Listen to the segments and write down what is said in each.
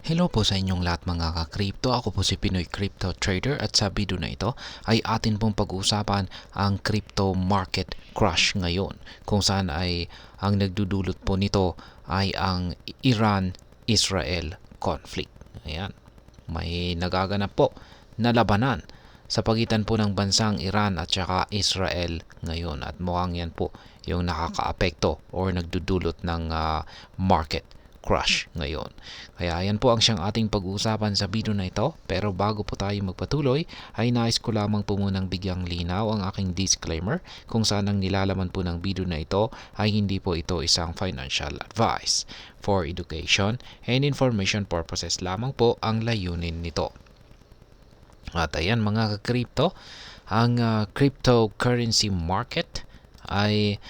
Hello po sa inyong lahat mga ka-crypto. Ako po si Pinoy Crypto Trader at sa video na ito ay atin pong pag-uusapan ang crypto market crash ngayon, kung saan ay ang nagdudulot po nito ay ang Iran-Israel conflict. Ayan, may nagaganap po na labanan sa pagitan po ng bansang Iran at saka Israel ngayon, at mukhang yan po yung nakakaapekto or nagdudulot ng market crash ngayon. Kaya yan po ang siyang ating pag-uusapan sa video na ito. Pero bago po tayo magpatuloy, ay nais ko lamang po munang bigyang linaw ang aking disclaimer kung saan ang nilalaman po ng video na ito ay hindi po ito isang financial advice. For education and information purposes lamang po ang layunin nito. At ayan mga ka-crypto, ang cryptocurrency market ay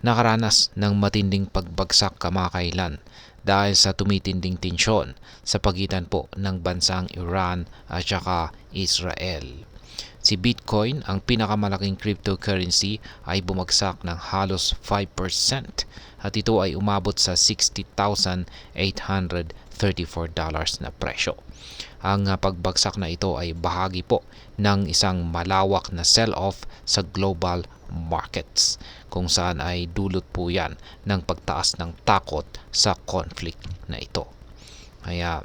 nakaranas ng matinding pagbagsak kamakailan dahil sa tumitinding tensyon sa pagitan po ng bansang Iran at saka Israel. Si Bitcoin, ang pinakamalaking cryptocurrency, ay bumagsak ng halos 5% at ito ay umabot sa $60,834 na presyo. Ang pagbagsak na ito ay bahagi po ng isang malawak na sell-off sa global markets, kung saan ay dulot po yan ng pagtaas ng takot sa conflict na ito. Kaya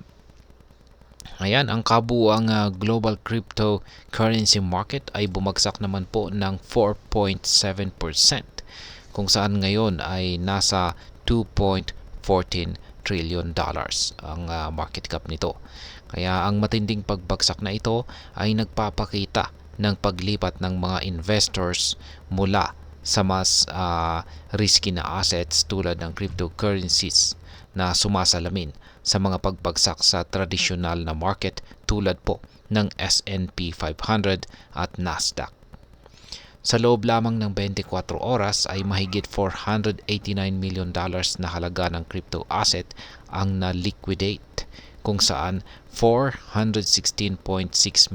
ayan, ang kabuuang global cryptocurrency market ay bumagsak naman po ng 4.7%, kung saan ngayon ay nasa $2.14 trillion ang market cap nito. Kaya ang matinding pagbagsak na ito ay nagpapakita ng paglipat ng mga investors mula sa mas risky na assets tulad ng cryptocurrencies na sumasalamin sa mga pagbagsak sa tradisyonal na market tulad po ng S&P 500 at Nasdaq. Sa loob lamang ng 24 oras ay mahigit $489 million na halaga ng crypto asset ang na-liquidate, kung saan $416.6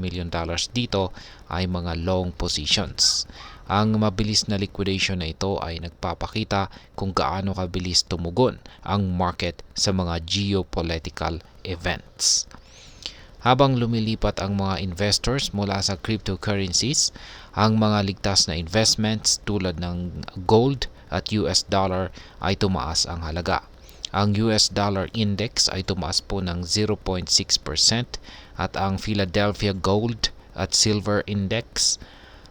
million dito ay mga long positions. Ang mabilis na liquidation na ito ay nagpapakita kung gaano kabilis tumugon ang market sa mga geopolitical events. Habang lumilipat ang mga investors mula sa cryptocurrencies, ang mga ligtas na investments tulad ng gold at US dollar ay tumaas ang halaga. Ang US dollar index ay tumaas po ng 0.6% at ang Philadelphia Gold at Silver Index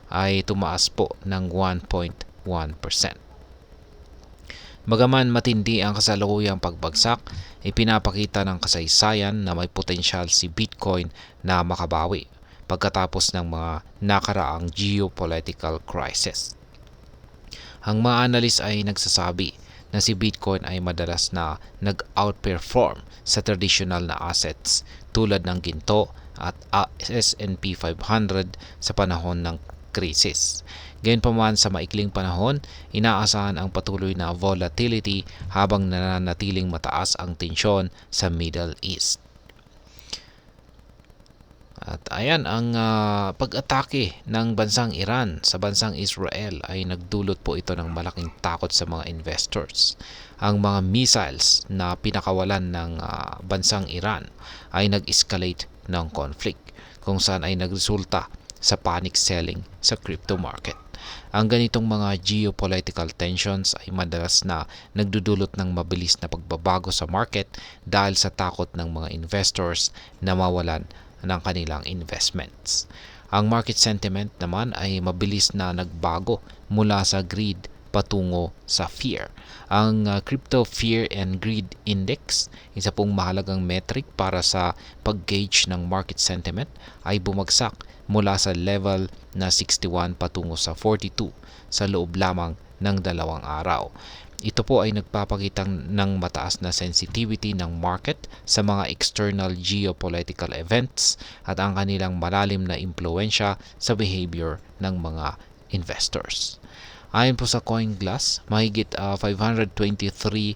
ay tumaas po ng 1.1%. Bagaman matindi ang kasalukuyang pagbagsak, ipinapakita ng kasaysayan na may potensyal si Bitcoin na makabawi pagkatapos ng mga nakaraang geopolitical crisis. Ang mga analyst ay nagsasabi na si Bitcoin ay madalas na nag-outperform sa traditional na assets tulad ng ginto at S&P 500 sa panahon ng krisis. Gayunpaman, sa maikling panahon, inaasahan ang patuloy na volatility habang nananatiling mataas ang tensyon sa Middle East. At ayan, ang pag-atake ng bansang Iran sa bansang Israel ay nagdulot po ito ng malaking takot sa mga investors. Ang mga missiles na pinakawalan ng bansang Iran ay nag-escalate ng conflict, kung saan ay nagresulta sa panic selling sa crypto market. Ang ganitong mga geopolitical tensions ay madalas na nagdudulot ng mabilis na pagbabago sa market dahil sa takot ng mga investors na mawalan ng kanilang investments. Ang market sentiment naman ay mabilis na nagbago mula sa greed patungo sa fear. Ang Crypto Fear and Greed Index, isa pong mahalagang metric para sa pag-gauge ng market sentiment, ay bumagsak mula sa level na 61 patungo sa 42 sa loob lamang ng 2 araw. Ito po ay nagpapakita ng mataas na sensitivity ng market sa mga external geopolitical events at ang kanilang malalim na impluensya sa behavior ng mga investors. Ayon po sa CoinGlass, mahigit $523.37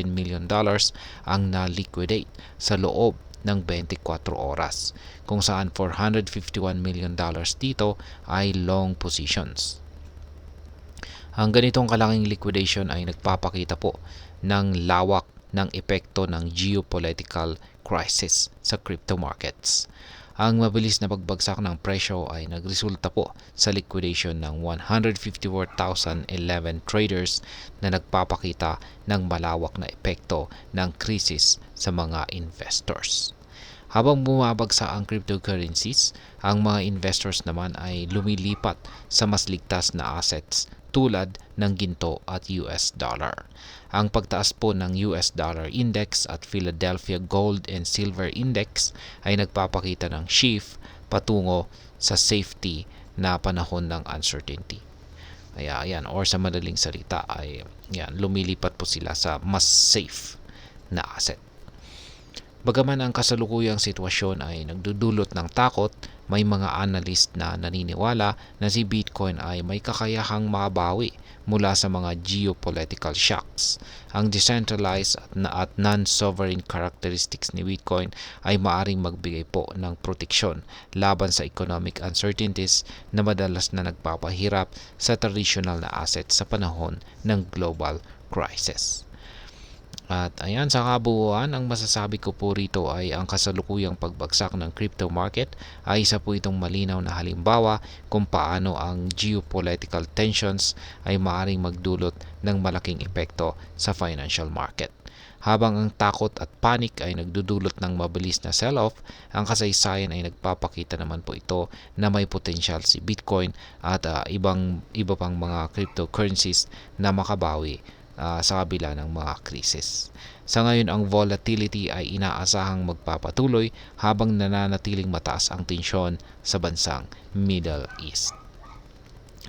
million ang na-liquidate sa loob ng 24 oras, kung saan $451 million dito ay long positions. Ang ganitong kalaking liquidation ay nagpapakita po ng lawak ng epekto ng geopolitical crisis sa crypto markets. Ang mabilis na pagbagsak ng presyo ay nagresulta po sa liquidation ng 154,011 traders na nagpapakita ng malawak na epekto ng krisis sa mga investors. Habang bumabagsak ang cryptocurrencies, ang mga investors naman ay lumilipat sa mas ligtas na assets tulad ng ginto at US dollar. Ang pagtaas po ng US dollar index at Philadelphia Gold and Silver Index ay nagpapakita ng shift patungo sa safety na panahon ng uncertainty. Ayan, or sa madaling salita ay lumilipat po sila sa mas safe na asset. Bagaman ang kasalukuyang sitwasyon ay nagdudulot ng takot, may mga analyst na naniniwala na si Bitcoin ay may kakayahang mabawi mula sa mga geopolitical shocks. Ang decentralized at non-sovereign characteristics ni Bitcoin ay maaring magbigay po ng proteksyon laban sa economic uncertainties na madalas na nagpapahirap sa traditional na assets sa panahon ng global crisis. At ayan, sa kabuuan, ang masasabi ko po rito ay ang kasalukuyang pagbagsak ng crypto market ay isa po itong malinaw na halimbawa kung paano ang geopolitical tensions ay maaaring magdulot ng malaking epekto sa financial market. Habang ang takot at panic ay nagdudulot ng mabilis na sell-off, ang kasaysayan ay nagpapakita naman po ito na may potensyal si Bitcoin at iba pang mga cryptocurrencies na makabawi sa kabila ng mga krisis. Sa ngayon, ang volatility ay inaasahang magpapatuloy habang nananatiling mataas ang tensyon sa bansang Middle East.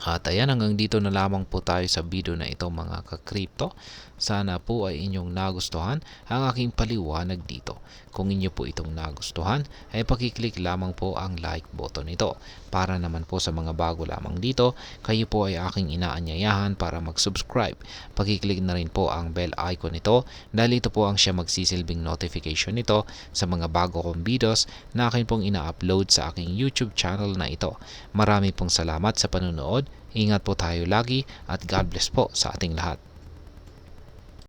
At ayan, hanggang dito na lamang po tayo sa video na ito mga ka-crypto. Sana po ay inyong nagustuhan ang aking paliwanag dito. Kung inyo po itong nagustuhan, ay pakiclick lamang po ang like button nito. Para naman po sa mga bago lamang dito, kayo po ay aking inaanyayahan para mag-subscribe. Pakiclick na rin po ang bell icon nito dahil ito po ang siya magsisilbing notification nito sa mga bago kong videos na akin pong ina-upload sa aking YouTube channel na ito. Marami pong salamat sa panunood. Ingat po tayo lagi at God bless po sa ating lahat.